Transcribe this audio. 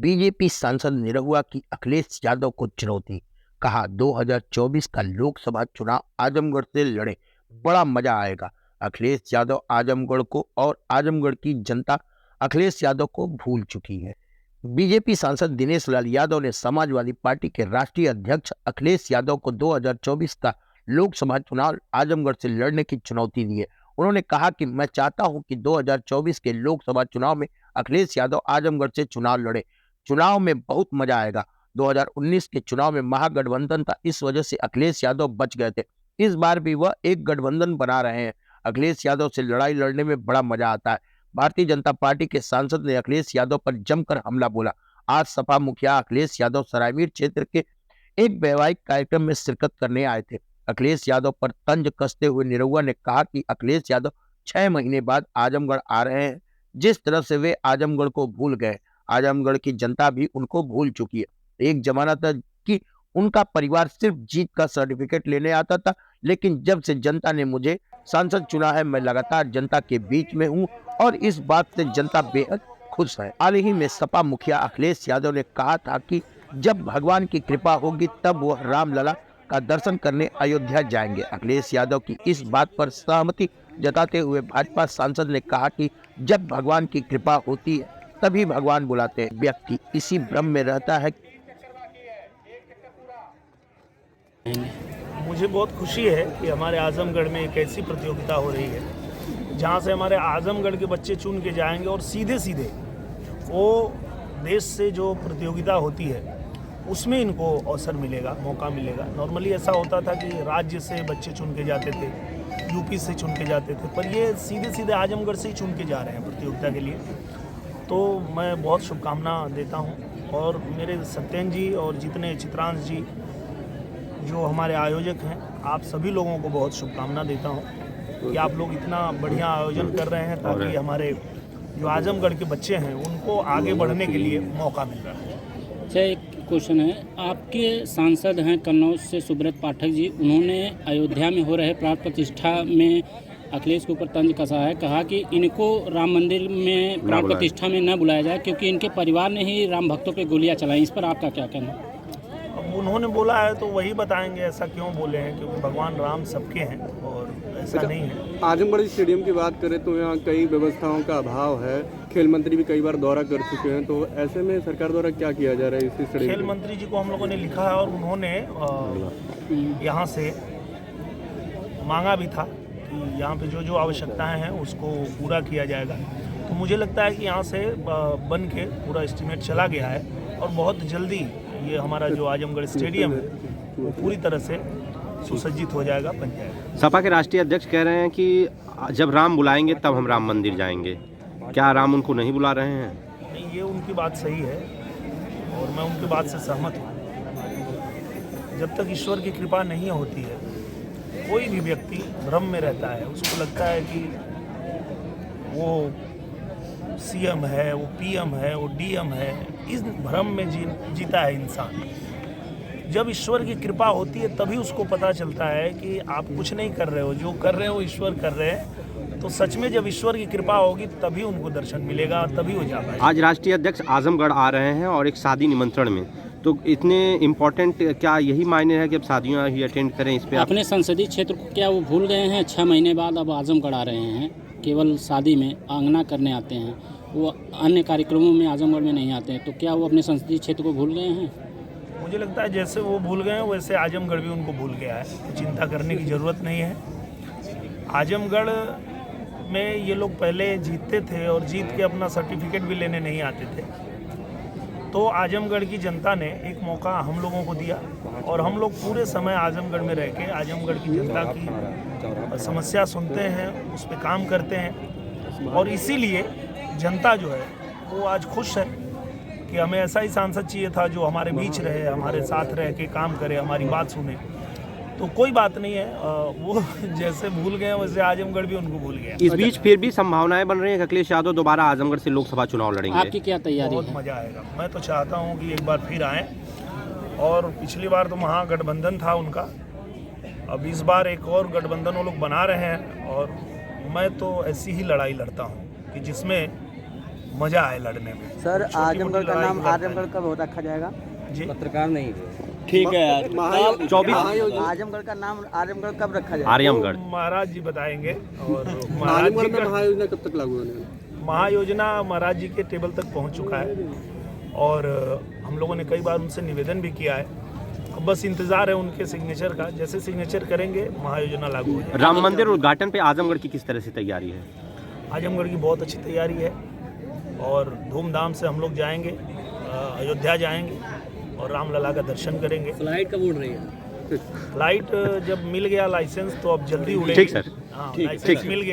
BJP सांसद निरहुआ की अखिलेश यादव को चुनौती। कहा 2024 का लोकसभा चुनाव आजमगढ़ से लड़े, बड़ा मजा आएगा। अखिलेश यादव आजमगढ़ को और आजमगढ़ की जनता अखिलेश यादव को भूल चुकी है। बीजेपी सांसद दिनेश लाल यादव ने समाजवादी पार्टी के राष्ट्रीय अध्यक्ष अखिलेश यादव को 2024 का लोकसभा चुनाव आजमगढ़ से लड़ने की चुनौती दी है। उन्होंने कहा कि मैं चाहता हूं कि 2024 के लोकसभा चुनाव में अखिलेश यादव आजमगढ़ से चुनाव लड़े। चुनाव में बहुत मजा आएगा। 2019 के चुनाव में महागठबंधन था, इस वजह से अखिलेश यादव बच गए थे। इस बार भी वह एक गठबंधन बना रहे हैं। अखिलेश यादव से लड़ाई लड़ने में बड़ा मजा आता है। भारतीय जनता पार्टी के सांसद ने अखिलेश यादव पर जमकर हमला बोला। आज सपा मुखिया अखिलेश यादव सरायमीर क्षेत्र के एक वैवाहिक कार्यक्रम में शिरकत करने आए थे। अखिलेश यादव पर तंज कसते हुए निरहुआ ने कहा कि अखिलेश यादव 6 महीने बाद आजमगढ़ आ रहे हैं। जिस तरह से वे आजमगढ़ को भूल गए, आजमगढ़ की जनता भी उनको भूल चुकी है। एक जमाना था कि उनका परिवार सिर्फ जीत का सर्टिफिकेट लेने आता था, लेकिन जब से जनता ने मुझे सांसद चुना है, मैं लगातार जनता के बीच में हूं और इस बात से जनता बेहद खुश है। हाल ही में सपा मुखिया अखिलेश यादव ने कहा था कि जब भगवान की कृपा होगी तब वह रामलला का दर्शन करने अयोध्या जाएंगे। अखिलेश यादव की इस बात पर सहमति जताते हुए भाजपा सांसद ने कहा कि जब भगवान की कृपा होती है तभी भगवान बुलाते हैं। व्यक्ति इसी भ्रम में रहता है। मुझे बहुत खुशी है कि हमारे आजमगढ़ में एक ऐसी प्रतियोगिता हो रही है जहां से हमारे आजमगढ़ के बच्चे चुन के जाएंगे और सीधे सीधे वो देश से जो प्रतियोगिता होती है उसमें इनको अवसर मिलेगा, मौका मिलेगा। नॉर्मली ऐसा होता था कि राज्य से बच्चे चुन के जाते थे, यूपी से चुन के जाते थे, पर ये सीधे सीधे आजमगढ़ से ही चुन के जा रहे हैं प्रतियोगिता के लिए। तो मैं बहुत शुभकामना देता हूं और मेरे सत्येन जी और जितने चित्रांश जी जो हमारे आयोजक हैं, आप सभी लोगों को बहुत शुभकामना देता हूं कि आप लोग इतना बढ़िया आयोजन कर रहे हैं ताकि हमारे जो आजमगढ़ के बच्चे हैं उनको आगे बढ़ने के लिए मौका मिल रहा है। अच्छा, एक क्वेश्चन है, आपके सांसद हैं कन्नौज से सुब्रत पाठक जी, उन्होंने अयोध्या में हो रहे प्राण प्रतिष्ठा में अखिलेश के ऊपर तंज कसा है। कहा कि इनको राम मंदिर में प्राण प्रतिष्ठा में न बुलाया जाए क्योंकि इनके परिवार ने ही राम भक्तों पे गोलियां चलाई। इस पर आपका क्या कहना है? अब उन्होंने बोला है तो वही बताएंगे ऐसा क्यों बोले हैं, क्योंकि भगवान राम सबके हैं और ऐसा नहीं है। आजमगढ़ स्टेडियम की बात करें तो यहाँ कई व्यवस्थाओं का अभाव है। खेल मंत्री भी कई बार दौरा कर चुके हैं, तो ऐसे में सरकार द्वारा क्या किया जा रहा है इस स्टेडियम? खेल मंत्री जी को हम लोगों ने लिखा है और उन्होंने यहाँ से मांगा भी था कि यहाँ पे जो जो आवश्यकताएं हैं उसको पूरा किया जाएगा। तो मुझे लगता है कि यहाँ से बन के पूरा एस्टीमेट चला गया है और बहुत जल्दी ये हमारा जो आजमगढ़ स्टेडियम है वो पूरी तरह से सुसज्जित हो जाएगा, बन जाएगा। सपा के राष्ट्रीय अध्यक्ष कह रहे हैं कि जब राम बुलाएंगे तब हम राम मंदिर जाएंगे। क्या राम उनको नहीं बुला रहे हैं? नहीं, ये उनकी बात सही है और मैं उनकी बात से सहमत हूँ। जब तक ईश्वर की कृपा नहीं होती है, कोई भी व्यक्ति भ्रम में रहता है। उसको लगता है कि वो सीएम है, वो पीएम है, वो डीएम है। इस भ्रम में जीता है इंसान। जब ईश्वर की कृपा होती है तभी उसको पता चलता है कि आप कुछ नहीं कर रहे हो, जो कर रहे हो ईश्वर कर रहे हैं। तो सच में जब ईश्वर की कृपा होगी तभी उनको दर्शन मिलेगा, तभी हो जाता है। आज राष्ट्रीय अध्यक्ष आजमगढ़ आ रहे हैं और एक शादी निमंत्रण में, तो इतने इम्पोर्टेंट क्या यही मायने है कि अब शादियाँ ही अटेंड करें? इस पे अपने संसदीय क्षेत्र को क्या वो भूल गए हैं? 6 महीने बाद अब आजमगढ़ आ रहे हैं, केवल शादी में आंगना करने आते हैं, वो अन्य कार्यक्रमों में आजमगढ़ में नहीं आते हैं। तो क्या वो अपने संसदीय क्षेत्र को भूल गए हैं? मुझे लगता है जैसे वो भूल गए हैं वैसे आजमगढ़ भी उनको भूल गया है। तो चिंता करने की ज़रूरत नहीं है। आजमगढ़ में ये लोग पहले जीतते थे और जीत के अपना सर्टिफिकेट भी लेने नहीं आते थे। तो आजमगढ़ की जनता ने एक मौका हम लोगों को दिया और हम लोग पूरे समय आजमगढ़ में रह के आजमगढ़ की जनता की समस्या सुनते हैं, उस पर काम करते हैं और इसीलिए जनता जो है वो आज खुश है कि हमें ऐसा ही सांसद चाहिए था जो हमारे बीच रहे, हमारे साथ रह के काम करे, हमारी बात सुने। तो कोई बात नहीं है, वो जैसे भूल गए वैसे आजमगढ़ भी उनको भूल गया। इस बीच फिर भी संभावनाएं बन रही हैं कि अखिलेश यादव दोबारा आजमगढ़ से लोकसभा चुनाव लड़ेंगे। आपकी क्या तैयारी है? बहुत मजा आएगा। मैं तो चाहता हूँ कि एक बार फिर आएँ और पिछली बार तो महागठबंधन था उनका, अब इस बार एक और गठबंधन वो लोग बना रहे हैं और मैं तो ऐसी ही लड़ाई लड़ता हूँ कि जिसमें मजा आए लड़ने में। सर छोटी-मोटी आजमगढ़ का लड़ाई नाम लड़ता है। आजमगढ़ कब हो रखा जाएगा? जी पत्रकार नहीं ठीक है यार। 24 आजमगढ़ का नाम आजमगढ़ कब रखा जाएगा? आर्यमगढ़ वो महाराज जी बताएंगे। और महाराज आजमगढ़ जी में का महायोजना कब तक लागू होने वाली है? महायोजना महाराज जी के टेबल तक पहुंच चुका है और हम लोगों ने कई बार उनसे निवेदन भी किया है। अब बस इंतजार है उनके सिग्नेचर का। जैसे सिग्नेचर करेंगे महायोजना लागू हो जाएगी। राम मंदिर उद्घाटन पे आजमगढ़ की किस तरह से तैयारी है? आजमगढ़ की बहुत अच्छी तैयारी है और धूमधाम से हम लोग जाएंगे, अयोध्या जाएंगे और रामलला का दर्शन करेंगे। फ्लाइट कब उड़ रही है? फ्लाइट जब मिल गया लाइसेंस तो अब जल्दी उड़ेगी। ठीक सर। हाँ, लाइसेंस मिल गया।